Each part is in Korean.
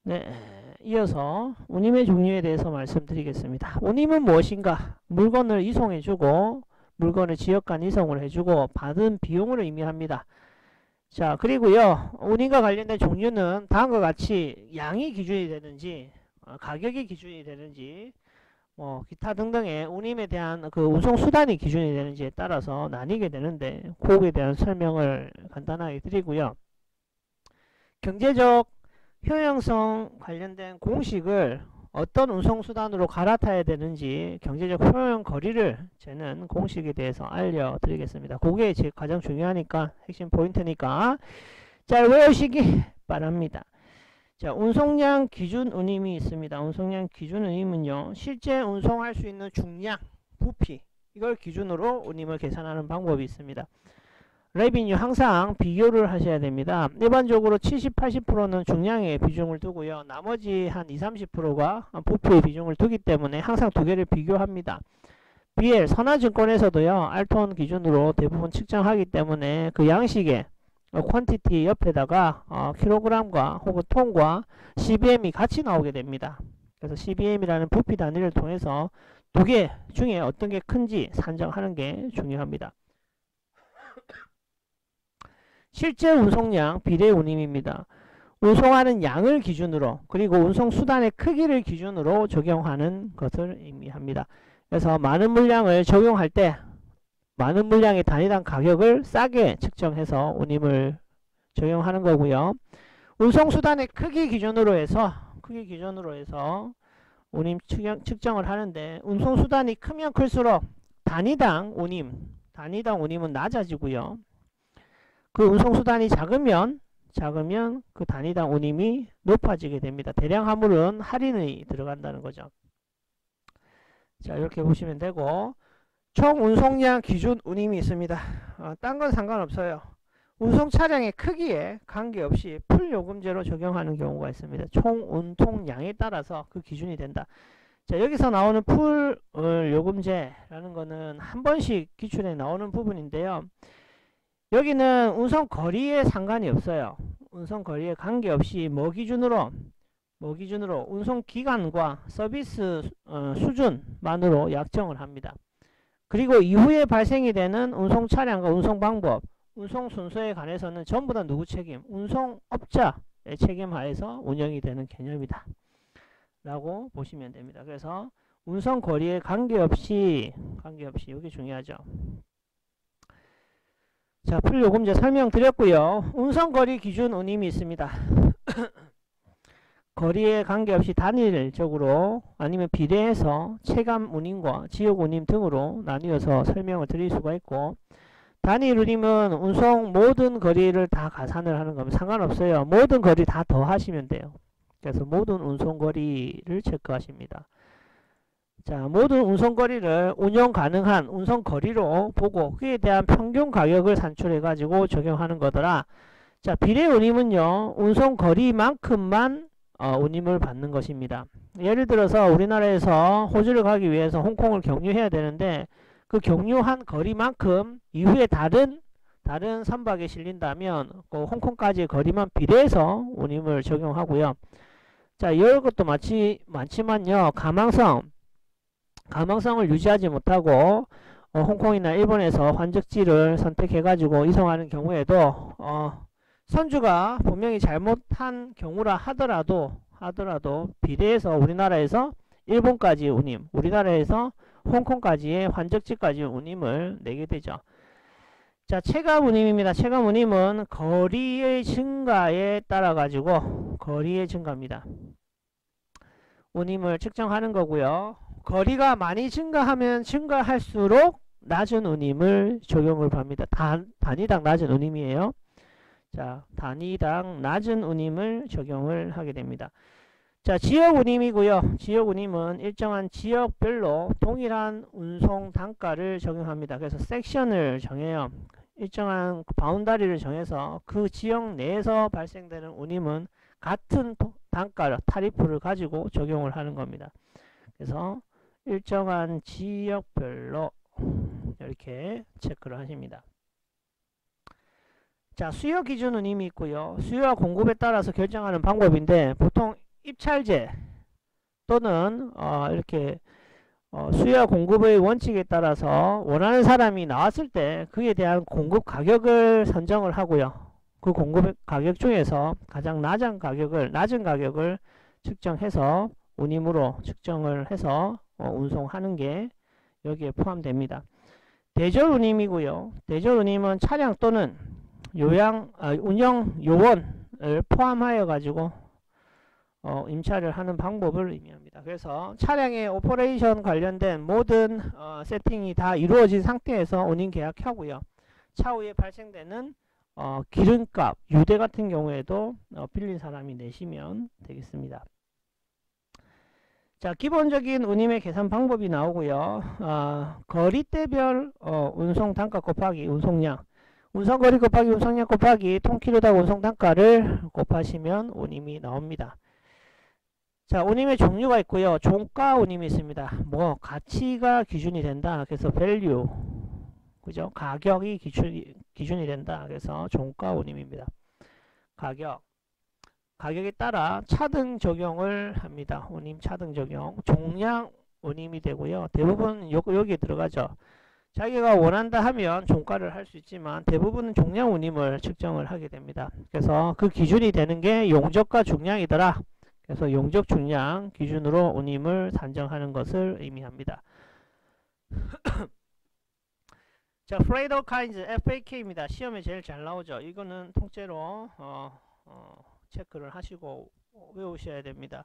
네, 이어서 운임의 종류에 대해서 말씀드리겠습니다. 운임은 무엇인가? 물건을 이송해주고 물건을 지역 간 이송을 해주고 받은 비용을 의미합니다. 자, 그리고요, 운임과 관련된 종류는 다음과 같이 양이 기준이 되는지 가격이 기준이 되는지 뭐 기타 등등의 운임에 대한 그 운송 수단이 기준이 되는지에 따라서 나뉘게 되는데 그거에 대한 설명을 간단하게 드리고요. 경제적 효용성 관련된 공식을 어떤 운송수단으로 갈아타야 되는지 경제적 효용 거리를 재는 공식에 대해서 알려드리겠습니다. 그게 제 가장 중요하니까 핵심 포인트니까 잘 외우시기 바랍니다. 자, 운송량 기준 운임이 있습니다. 운송량 기준 운임은요, 실제 운송할 수 있는 중량, 부피 이걸 기준으로 운임을 계산하는 방법이 있습니다. 레비뉴 항상 비교를 하셔야 됩니다. 일반적으로 70, 80%는 중량의 비중을 두고요. 나머지 한 20, 30%가 부피의 비중을 두기 때문에 항상 두 개를 비교합니다. BL, 선화증권에서도요. 알톤 기준으로 대부분 측정하기 때문에 그 양식의 퀀티티 옆에다가 킬로그램과 혹은 톤과 CBM이 같이 나오게 됩니다. 그래서 CBM이라는 부피 단위를 통해서 두 개 중에 어떤 게 큰지 산정하는 게 중요합니다. 실제 운송량 비례 운임입니다. 운송하는 양을 기준으로 그리고 운송수단의 크기를 기준으로 적용하는 것을 의미합니다. 그래서 많은 물량을 적용할 때 많은 물량의 단위당 가격을 싸게 측정해서 운임을 적용하는 거고요. 운송수단의 크기 기준으로 해서 운임 측정을 하는데 운송수단이 크면 클수록 단위당 운임은 낮아지고요. 그 운송수단이 작으면 그 단위당 운임이 높아지게 됩니다. 대량 화물은 할인이 들어간다는 거죠. 자, 이렇게 보시면 되고 총 운송량 기준 운임이 있습니다. 딴 건 상관없어요. 운송 차량의 크기에 관계없이 풀 요금제로 적용하는 경우가 있습니다. 총 운송량에 따라서 그 기준이 된다. 자, 여기서 나오는 풀 요금제라는 거는 한 번씩 기출에 나오는 부분인데요. 여기는 운송 거리에 상관이 없어요. 운송 거리에 관계없이 뭐 기준으로 운송 기간과 서비스 수준만으로 약정을 합니다. 그리고 이후에 발생이 되는 운송 차량과 운송 방법, 운송 순서에 관해서는 전부 다 누구 책임? 운송업자의 책임 하에서 운영이 되는 개념이다 라고 보시면 됩니다. 그래서 운송 거리에 관계없이 이게 중요하죠. 자, 풀요금제 설명드렸고요. 운송거리 기준 운임이 있습니다. 거리에 관계없이 단일적으로 아니면 비례해서 체감 운임과 지역 운임 등으로 나뉘어서 설명을 드릴 수가 있고, 단일 운임은 운송 모든 거리를 다 가산을 하는 겁니다. 상관없어요. 모든 거리 다 더하시면 돼요. 그래서 모든 운송거리를 체크하십니다. 자, 모든 운송거리를 운영 가능한 운송거리로 보고 그에 대한 평균 가격을 산출해 가지고 적용하는 거더라. 자, 비례 운임은요, 운송거리만큼만 운임을 받는 것입니다. 예를 들어서 우리나라에서 호주를 가기 위해서 홍콩을 경유해야 되는데 그 경유한 거리만큼 이후에 다른 선박에 실린다면 그 홍콩까지의 거리만 비례해서 운임을 적용하고요. 자, 이런 것도 많지만요, 가망성을 유지하지 못하고 홍콩이나 일본에서 환적지를 선택해가지고 이송하는 경우에도 선주가 분명히 잘못한 경우라 하더라도 비례해서 우리나라에서 일본까지 운임, 우리나라에서 홍콩까지의 환적지까지 운임을 내게 되죠. 자, 체감 운임입니다. 체감 운임은 거리의 증가에 따라 가지고 거리의 증가입니다. 운임을 측정하는 거고요. 거리가 많이 증가하면 증가할수록 낮은 운임을 적용을 합니다. 단위당 낮은 운임이에요. 자, 단위당 낮은 운임을 적용을 하게 됩니다. 자, 지역 운임이고요. 지역 운임은 일정한 지역별로 동일한 운송 단가를 적용합니다. 그래서 섹션을 정해요. 일정한 바운다리를 정해서 그 지역 내에서 발생되는 운임은 같은 단가, 타리프를 가지고 적용을 하는 겁니다. 그래서 일정한 지역별로 이렇게 체크를 하십니다. 자, 수요 기준 운임이 있고요. 수요와 공급에 따라서 결정하는 방법인데 보통 입찰제 또는 이렇게 수요와 공급의 원칙에 따라서 원하는 사람이 나왔을 때 그에 대한 공급 가격을 선정을 하고요. 그 공급 가격 중에서 가장 낮은 가격을 측정해서 운임으로 측정을 해서 운송하는 게 여기에 포함됩니다. 대절 운임이고요. 대절 운임은 차량 또는 운영 요원을 포함하여 가지고 임차를 하는 방법을 의미합니다. 그래서 차량의 오퍼레이션 관련된 모든 세팅이 다 이루어진 상태에서 운임 계약하고요. 차후에 발생되는 기름값, 유대 같은 경우에도 빌린 사람이 내시면 되겠습니다. 자, 기본적인 운임의 계산 방법이 나오고요. 거리대별 운송 단가 곱하기 운송량, 운송거리 곱하기 운송량 곱하기 통키로당 운송 단가를 곱하시면 운임이 나옵니다. 자, 운임의 종류가 있고요. 종가 운임이 있습니다. 뭐 가치가 기준이 된다. 그래서 value, 그죠? 가격이 기준이 된다. 그래서 종가 운임입니다. 가격에 따라 차등 적용을 합니다. 운임 차등 적용. 종량 운임이 되고요. 대부분 여기에 들어가죠. 자기가 원한다 하면 종가를 할 수 있지만 대부분은 종량 운임을 측정을 하게 됩니다. 그래서 그 기준이 되는 게 용적과 중량이더라. 그래서 용적 중량 기준으로 운임을 산정하는 것을 의미합니다. 자, freight of kinds FAK입니다. 시험에 제일 잘 나오죠. 이거는 통째로 체크를 하시고 외우셔야 됩니다.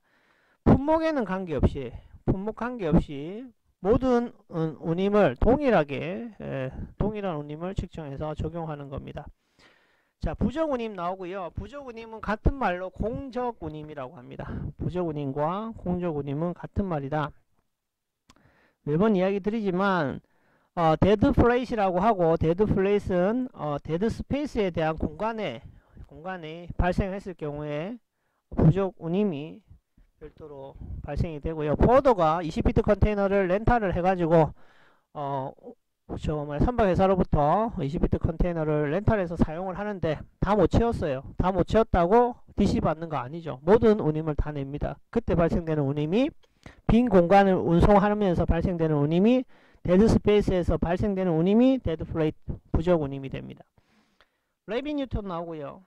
품목에는 관계없이 모든 운임을 동일한 운임을 측정해서 적용하는 겁니다. 자, 부적운임 나오고요. 부적운임은 같은 말로 공적운임이라고 합니다. 부적운임과 공적운임은 같은 말이다. 매번 이야기 드리지만 데드 플레이스라고 하고, 데드 플레이스는 데드 스페이스에 대한 공간에 발생했을 경우에 부적운임이 별도로 발생이 되고요. 포워더가 20피트 컨테이너를 렌탈을 해가지고 선박회사로부터 20피트 컨테이너를 렌탈해서 사용을 하는데 다 못 채웠어요. 다 못 채웠다고 DC 받는 거 아니죠. 모든 운임을 다 냅니다. 그때 발생되는 운임이, 빈 공간을 운송하면서 발생되는 운임이, 데드 스페이스에서 발생되는 운임이 데드 플레이트 부적 운임이 됩니다. 레비 뉴턴 나오고요.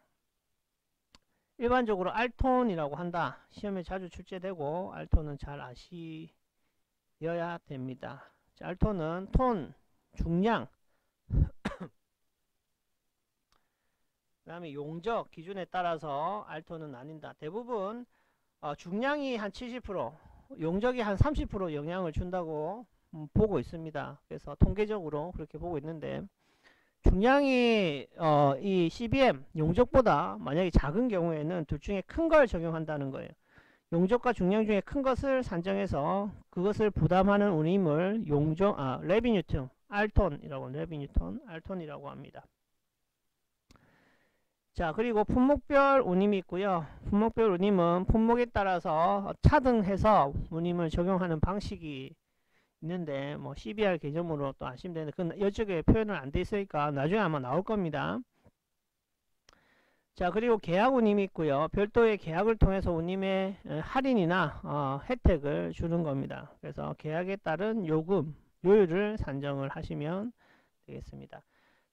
일반적으로 알톤이라고 한다. 시험에 자주 출제되고 알톤은 잘 아시어야 됩니다. 자, 알톤은 톤, 중량, 그 다음에 용적 기준에 따라서 알톤은 나뉜다. 대부분 중량이 한 70%, 용적이 한 30% 영향을 준다고 보고 있습니다. 그래서 통계적으로 그렇게 보고 있는데, 중량이 이 CBM 용적보다 만약에 작은 경우에는 둘 중에 큰 걸 적용한다는 거예요. 용적과 중량 중에 큰 것을 산정해서 그것을 부담하는 운임을 레비뉴턴, 알톤이라고 합니다. 자, 그리고 품목별 운임이 있고요. 품목별 운임은 품목에 따라서 차등해서 운임을 적용하는 방식이 있는데, 뭐 CBR 개념으로 또 아시면 되는데, 그건 이쪽에 표현은 안 돼 있으니까 나중에 아마 나올 겁니다. 자, 그리고 계약 운임이 있고요. 별도의 계약을 통해서 운임의 할인이나 혜택을 주는 겁니다. 그래서 계약에 따른 요율을 산정을 하시면 되겠습니다.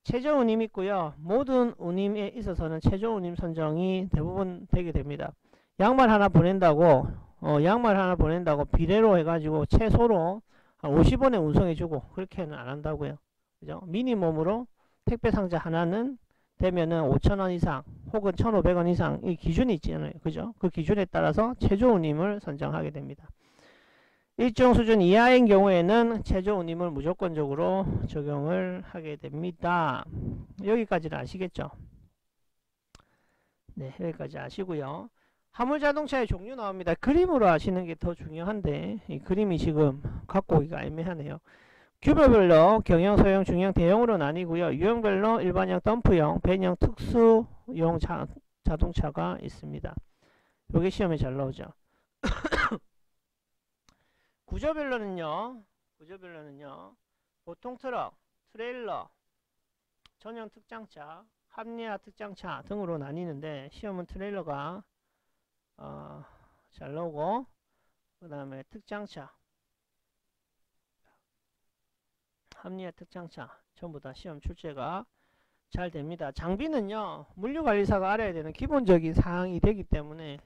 최저 운임이 있고요. 모든 운임에 있어서는 최저 운임 선정이 대부분 되게 됩니다. 양말 하나 보낸다고 비례로 해가지고 최소로 한 50원에 운송해주고 그렇게는 안 한다고요. 그죠? 미니멈으로 택배 상자 하나는 되면은 5,000원 이상 혹은 1,500원 이상 이 기준이 있잖아요. 그죠? 그 기준에 따라서 최저 운임을 선정하게 됩니다. 일정 수준 이하인 경우에는 최저 운임을 무조건적으로 적용을 하게 됩니다. 여기까지는 아시겠죠? 네, 여기까지 아시고요. 화물자동차의 종류 나옵니다. 그림으로 아시는 게 더 중요한데 이 그림이 지금 갖고 오기가 애매하네요. 규모별로 경영, 소형, 중형, 대형으로 나뉘고요. 유형별로 일반형, 덤프형, 밴형, 특수용 자동차가 있습니다. 요게 시험에 잘 나오죠. 구조별로는요. 보통 트럭, 트레일러, 전용 특장차, 합리화 특장차 등으로 나뉘는데 시험은 트레일러가 잘 나오고, 그 다음에 특장차, 합리화 특장차 전부 다 시험 출제가 잘 됩니다. 장비는요, 물류관리사가 알아야 되는 기본적인 사항이 되기 때문에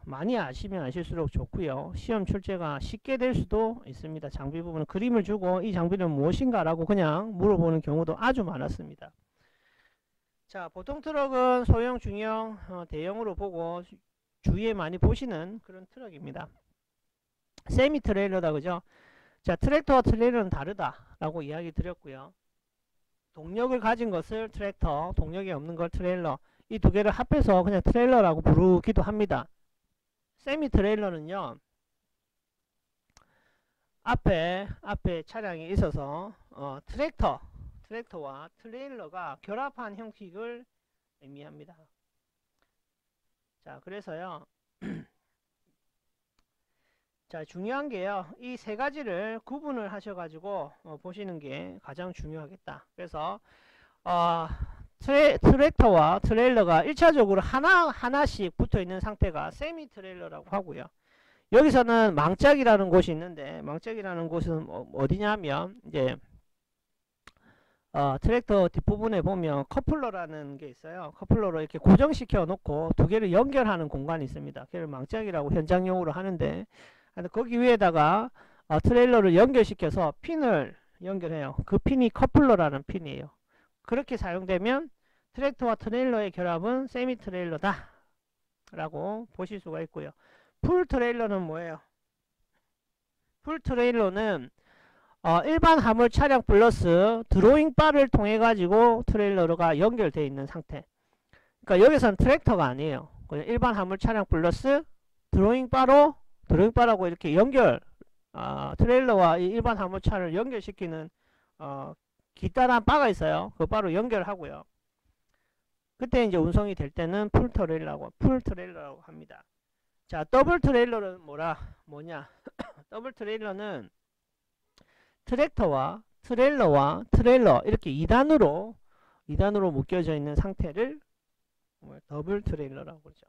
많이 아시면 아실수록 좋고요. 시험 출제가 쉽게 될 수도 있습니다. 장비 부분은 그림을 주고 이 장비는 무엇인가 라고 그냥 물어보는 경우도 아주 많았습니다. 자, 보통 트럭은 소형, 중형, 대형으로 보고 주위에 많이 보시는 그런 트럭입니다. 세미 트레일러다, 그죠? 자, 트랙터와 트레일러는 다르다 라고 이야기 드렸고요. 동력을 가진 것을 트랙터, 동력이 없는 걸 트레일러, 이 두 개를 합해서 그냥 트레일러라고 부르기도 합니다. 세미 트레일러는요, 앞에 차량이 있어서 트랙터와 트레일러가 결합한 형식을 의미합니다. 자, 그래서요, 자, 중요한 게요, 이 세 가지를 구분을 하셔가지고 보시는 게 가장 중요하겠다. 그래서 트랙터와 트레일러가 1차적으로 하나씩 붙어 있는 상태가 세미 트레일러라고 하고요. 여기서는 망짝이라는 곳이 있는데, 망짝이라는 곳은 어디냐면 이제 트랙터 뒷부분에 보면 커플러라는 게 있어요. 커플러로 이렇게 고정시켜 놓고 두 개를 연결하는 공간이 있습니다. 걔를 망짝이라고 현장용어로 하는데, 거기 위에다가 트레일러를 연결시켜서 핀을 연결해요. 그 핀이 커플러라는 핀이에요. 그렇게 사용되면 트랙터와 트레일러의 결합은 세미 트레일러다 라고 보실 수가 있고요. 풀 트레일러는 뭐예요? 풀 트레일러는 일반 화물 차량 플러스 드로잉 바를 통해 가지고 트레일러가 연결되어 있는 상태. 그러니까 여기서는 트랙터가 아니에요. 그냥 일반 화물 차량 플러스 드로잉 바라고 이렇게 트레일러와 이 일반 화물차를 연결시키는 기다란 바가 있어요. 그 바로 연결하고요. 그때 이제 운송이 될 때는 풀 트레일러라고 합니다. 자, 더블 트레일러는 뭐냐? 더블 트레일러는 트랙터와 트레일러와 트레일러 이렇게 2단으로 묶여져 있는 상태를 더블 트레일러라고 그러죠.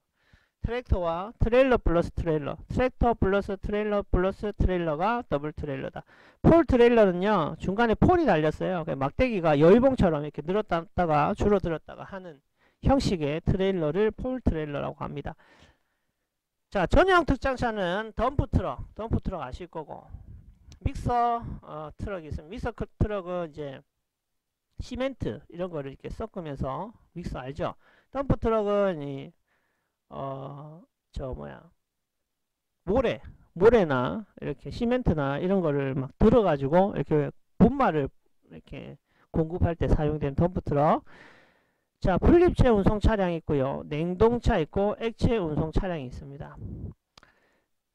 트랙터와 트레일러 플러스 트레일러, 트랙터 플러스 트레일러가 더블 트레일러다. 폴 트레일러는요, 중간에 폴이 달렸어요. 막대기가 여의봉처럼 이렇게 늘었다가 줄어들었다가 하는 형식의 트레일러를 폴 트레일러라고 합니다. 자, 전용 특장차는 덤프 트럭 아실 거고, 믹서 트럭이 있습니다. 믹서 트럭은 이제 시멘트 이런 거를 이렇게 섞으면서, 믹서 알죠? 덤프 트럭은 모래나 이렇게 시멘트나 이런 거를 막 들어가지고 이렇게 분말을 이렇게 공급할 때 사용된 덤프 트럭. 자, 분립체 운송 차량이 있고요. 냉동차 있고 액체 운송 차량이 있습니다.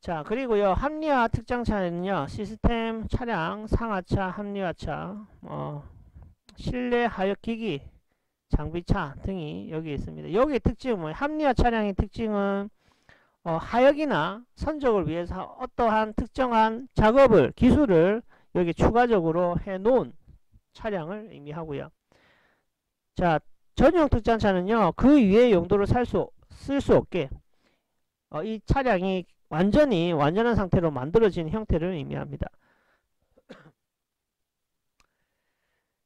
자, 그리고요, 합리화 특장차는요, 시스템 차량, 상하차, 합리화차, 실내 하역 기기, 장비차 등이 여기 있습니다. 여기의 특징은 뭐예요? 합리화 차량의 특징은 하역이나 선적을 위해서 어떠한 특정한 작업을, 기술을 여기 추가적으로 해 놓은 차량을 의미하고요. 자, 전용 특장차는요, 그 위의 용도를 쓸 수 없게 이 차량이 완전한 상태로 만들어진 형태를 의미합니다.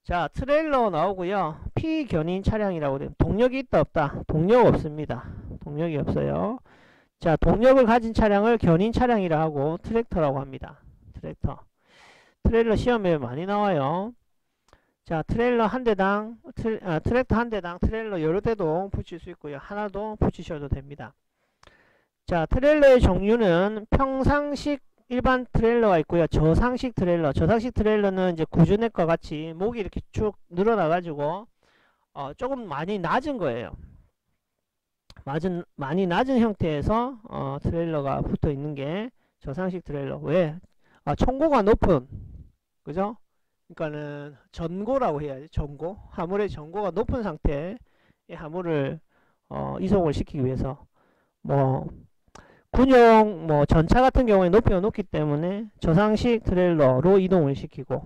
자, 트레일러 나오고요. 피견인 차량이라고 돼요. 동력이 있다 없다? 동력 없습니다. 동력이 없어요. 자, 동력을 가진 차량을 견인 차량이라 하고 트랙터라고 합니다. 트레일러 시험에 많이 나와요. 자, 트레일러 한 대당 트랙터 한 대당 트레일러 여러 대도 붙일 수 있고요. 하나도 붙이셔도 됩니다. 자, 트레일러의 종류는 평상식 일반 트레일러가 있고요. 저상식 트레일러는 이제 구조넷과 같이 목이 이렇게 쭉 늘어나가지고 조금 많이 낮은 거예요. 많이 낮은 형태에서 트레일러가 붙어 있는 게 저상식 트레일러. 왜? 총고가 높은, 그죠? 그러니까는 전고라고 해야지. 전고. 화물의 전고가 높은 상태의 화물을 이송을 시키기 위해서 군용 전차 같은 경우에 높이가 높기 때문에 저상식 트레일러로 이동을 시키고,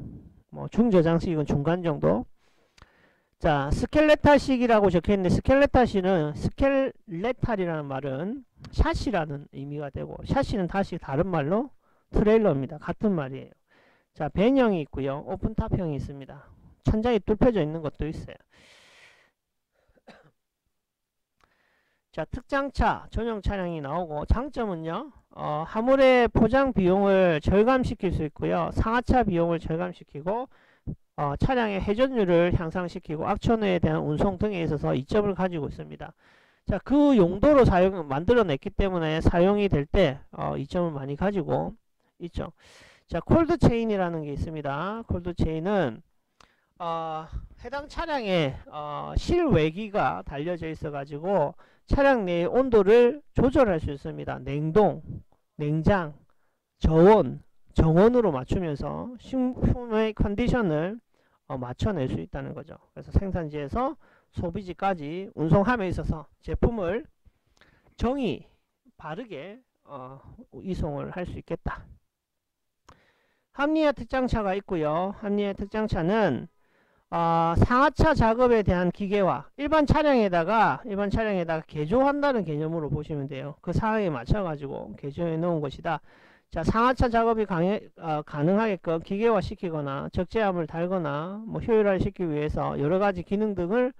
중저장식은 중간 정도. 자, 스켈레탈식이라고 적혀있는데, 스켈레탈이라는 말은 샤시라는 의미가 되고, 샤시는 다시 다른 말로 트레일러입니다. 같은 말이에요. 자, 벤형이 있고요. 오픈탑형이 있습니다. 천장이 뚫혀져 있는 것도 있어요. 자, 특장차 전용 차량이 나오고, 장점은요, 화물의 포장 비용을 절감시킬 수 있고요. 상하차 비용을 절감시키고, 차량의 회전율을 향상시키고, 악천후에 대한 운송 등에 있어서 이점을 가지고 있습니다. 자, 그 용도로 만들어냈기 때문에 사용이 될 때 이점을 많이 가지고 있죠. 자, 콜드체인이라는 게 있습니다. 콜드체인은 해당 차량에 실외기가 달려져 있어 가지고 차량 내의 온도를 조절할 수 있습니다. 냉동, 냉장, 저온, 정온으로 맞추면서 식품의 컨디션을 맞춰낼 수 있다는 거죠. 그래서 생산지에서 소비지까지 운송함에 있어서 제품을 정의 바르게 이송을 할 수 있겠다. 합리화 특장차가 있고요. 합리화 특장차는 상하차 작업에 대한 기계화, 일반 차량에다가 개조한다는 개념으로 보시면 돼요. 그 상황에 맞춰 가지고 개조해 놓은 것이다. 자, 상하차 작업이 가능하게끔 기계화 시키거나 적재함을 달거나 뭐 효율화를 시키기 위해서 여러가지 기능 등을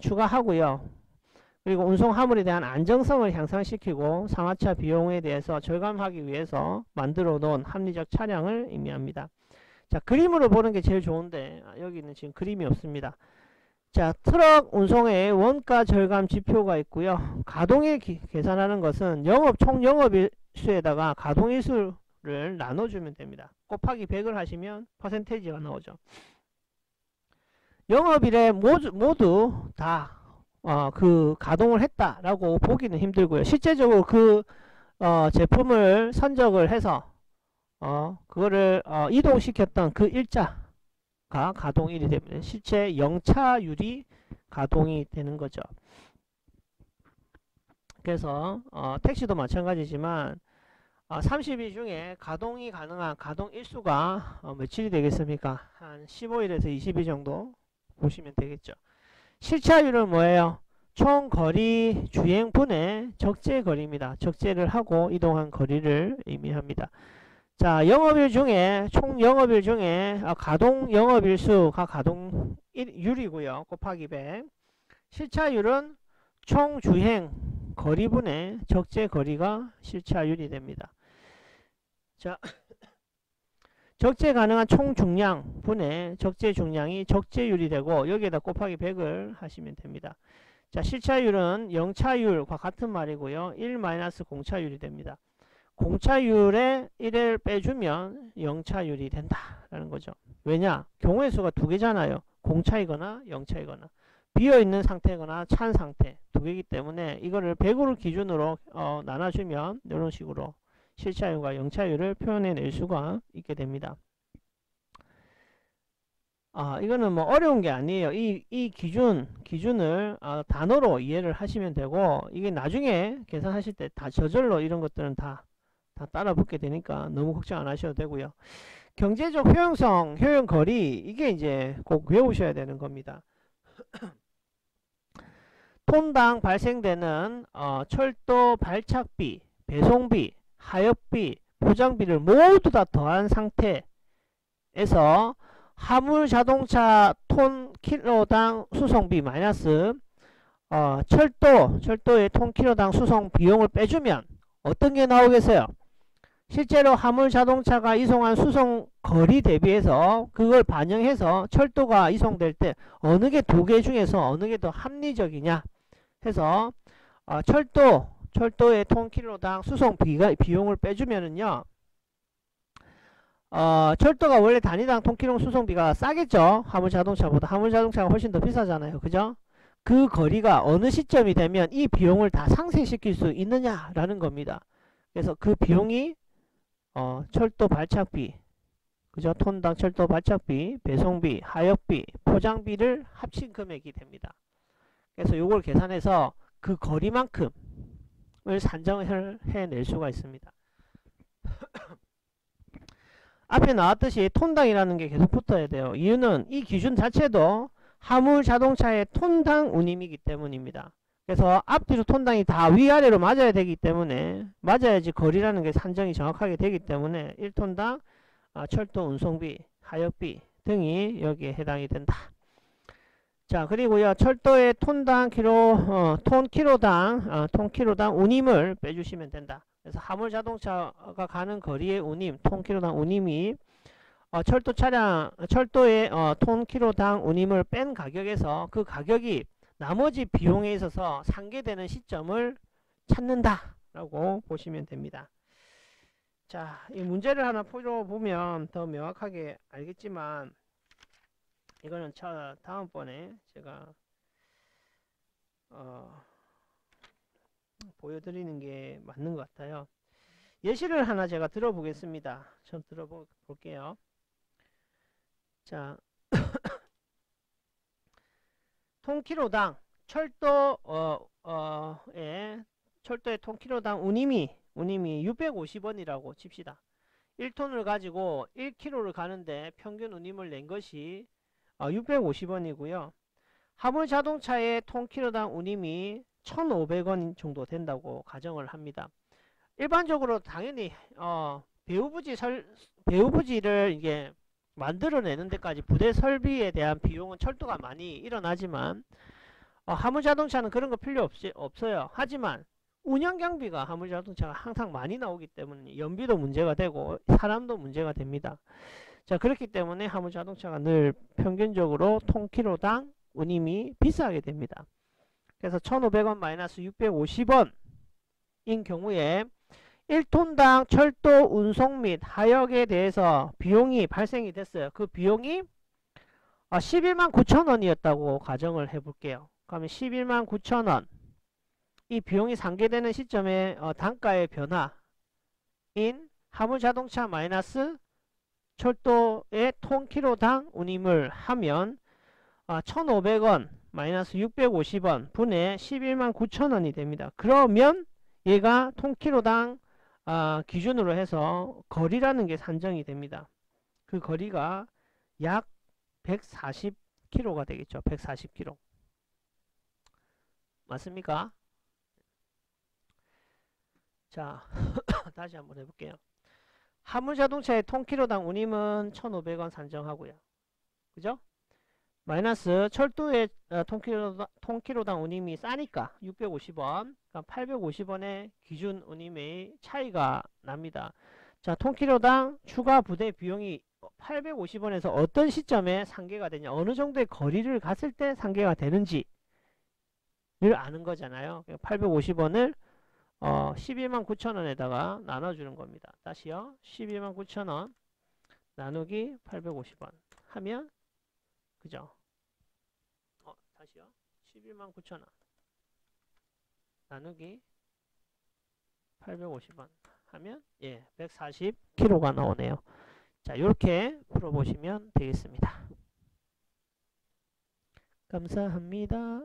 추가하고요. 그리고 운송 화물에 대한 안정성을 향상시키고 상하차 비용에 대해서 절감하기 위해서 만들어 놓은 합리적 차량을 의미합니다. 자, 그림으로 보는 게 제일 좋은데 여기는 지금 그림이 없습니다. 자, 트럭 운송의 원가 절감 지표가 있고요. 가동일 계산하는 것은 총 영업일수에다가 가동일수를 나눠주면 됩니다. 곱하기 100을 하시면 퍼센테이지가 나오죠. 영업일에 모두 다 그 가동을 했다라고 보기는 힘들고요. 실제적으로 그 제품을 선적을 해서 그거를 이동시켰던 그 일자가 가동일이 됩니다. 실제 영차율이 가동이 되는 거죠. 그래서 택시도 마찬가지지만 30일 중에 가동이 가능한 가동 일수가 며칠이 되겠습니까? 한 15일에서 20일 정도 보시면 되겠죠. 실차율은 뭐예요? 총 거리 주행분의 적재 거리입니다. 적재를 하고 이동한 거리를 의미합니다. 자, 영업일 중에 총 영업일 중에 가동 영업일수가 가동률이고요. 곱하기 100. 실차율은 총 주행 거리분의 적재 거리가 실차율이 됩니다. 자, 적재 가능한 총 중량 분의 적재 중량이 적재율이 되고 여기에다 곱하기 100을 하시면 됩니다. 자, 실차율은 영차율과 같은 말이고요. 1-공차율이 됩니다. 공차율에 1을 빼주면 영차율이 된다라는 거죠. 왜냐? 경우의 수가 두 개잖아요. 공차이거나 영차이거나 비어있는 상태거나 찬 상태 두 개이기 때문에 이거를 100으로 기준으로 나눠주면 이런 식으로 실차율과 영차율을 표현해낼 수가 있게 됩니다. 이거는 뭐 어려운 게 아니에요. 이 기준을 단어로 이해를 하시면 되고, 이게 나중에 계산하실 때 다 저절로 이런 것들은 다 따라 붙게 되니까 너무 걱정 안 하셔도 되고요. 경제적 효용성, 효용거리, 이게 이제 꼭 외우셔야 되는 겁니다. 톤당 발생되는 철도 발착비, 배송비, 하역비, 포장비를 모두 다 더한 상태에서 화물 자동차 톤 킬로당 수송비 마이너스 철도의 톤 킬로당 수송 비용을 빼주면 어떤 게 나오겠어요? 실제로 화물 자동차가 이송한 수송 거리 대비해서 그걸 반영해서 철도가 이송될 때 어느 게 두 개 중에서 어느 게 더 합리적이냐 해서 철도의 톤킬로당 수송 비용을 빼주면은요, 철도가 원래 단위당 톤킬로 수송비가 싸겠죠. 화물 자동차보다. 화물 자동차가 훨씬 더 비싸잖아요. 그죠? 그 거리가 어느 시점이 되면 이 비용을 다 상쇄시킬 수 있느냐라는 겁니다. 그래서 그 비용이 철도 발착비, 그죠? 톤당 철도 발착비, 배송비, 하역비, 포장비를 합친 금액이 됩니다. 그래서 요걸 계산해서 그 거리만큼을 산정을 해낼 수가 있습니다. 앞에 나왔듯이 톤당이라는 게 계속 붙어야 돼요. 이유는 이 기준 자체도 화물 자동차의 톤당 운임이기 때문입니다. 그래서 앞뒤로 톤당이 다 위아래로 맞아야 되기 때문에 맞아야지 거리라는 게 산정이 정확하게 되기 때문에 1톤당 철도 운송비, 하역비 등이 여기에 해당이 된다. 자, 그리고요, 철도의 톤당 톤키로당 운임을 빼주시면 된다. 그래서 화물 자동차가 가는 거리의 운임, 톤키로당 운임이 철도의 톤키로당 운임을 뺀 가격에서 그 가격이 나머지 비용에 있어서 상계되는 시점을 찾는다 라고 보시면 됩니다. 자, 이 문제를 하나 풀어보면 더 명확하게 알겠지만 이거는 다음번에 제가 보여드리는 게 맞는 것 같아요. 예시를 하나 제가 들어보겠습니다. 좀 들어볼게요. 자, 톤키로당 철도의 톤키로당 운임이 650원이라고 칩시다. 1톤을 가지고 1km를 가는데 평균 운임을 낸 것이 650원이고요. 화물 자동차의 톤키로당 운임이 1,500원 정도 된다고 가정을 합니다. 일반적으로 당연히 배후부지를 이게 만들어내는 데까지 부대 설비에 대한 비용은 철도가 많이 일어나지만 화물 자동차는 그런 거 필요 없어요. 하지만 운영 경비가 화물 자동차가 항상 많이 나오기 때문에 연비도 문제가 되고 사람도 문제가 됩니다. 자, 그렇기 때문에 화물 자동차가 늘 평균적으로 톤키로당 운임이 비싸게 됩니다. 그래서 1,500원 마이너스 650원인 경우에 1톤당 철도 운송 및 하역에 대해서 비용이 발생이 됐어요. 그 비용이 11만 9천 원이었다고 가정을 해볼게요. 그러면 11만 9천 원 이 비용이 상계되는 시점에 단가의 변화인 화물자동차 마이너스 철도의 톤키로당 운임을 하면 1,500원 마이너스 650원 분의 11만 9천 원이 됩니다. 그러면 얘가 톤키로당 기준으로 해서 거리라는 게 산정이 됩니다. 그 거리가 약 140km가 되겠죠. 140km. 맞습니까? 자, 다시 한번 해볼게요. 화물자동차의 톤키로당 운임은 1,500원 산정하고요. 그죠? 마이너스 철도의 톤키로당 운임이 싸니까 650원, 그러니까 850원의 기준 운임의 차이가 납니다. 자, 톤키로당 추가 부대 비용이 850원에서 어떤 시점에 상계가 되냐, 어느 정도의 거리를 갔을 때 상계가 되는지를 아는 거잖아요. 850원을 11만 9천원에다가 나눠주는 겁니다. 다시요. 11만 9천원 나누기 850원 하면 그죠? 다시요. 11만 9천원 나누기 850원 하면 140km가 나오네요. 자, 이렇게 풀어보시면 되겠습니다. 감사합니다.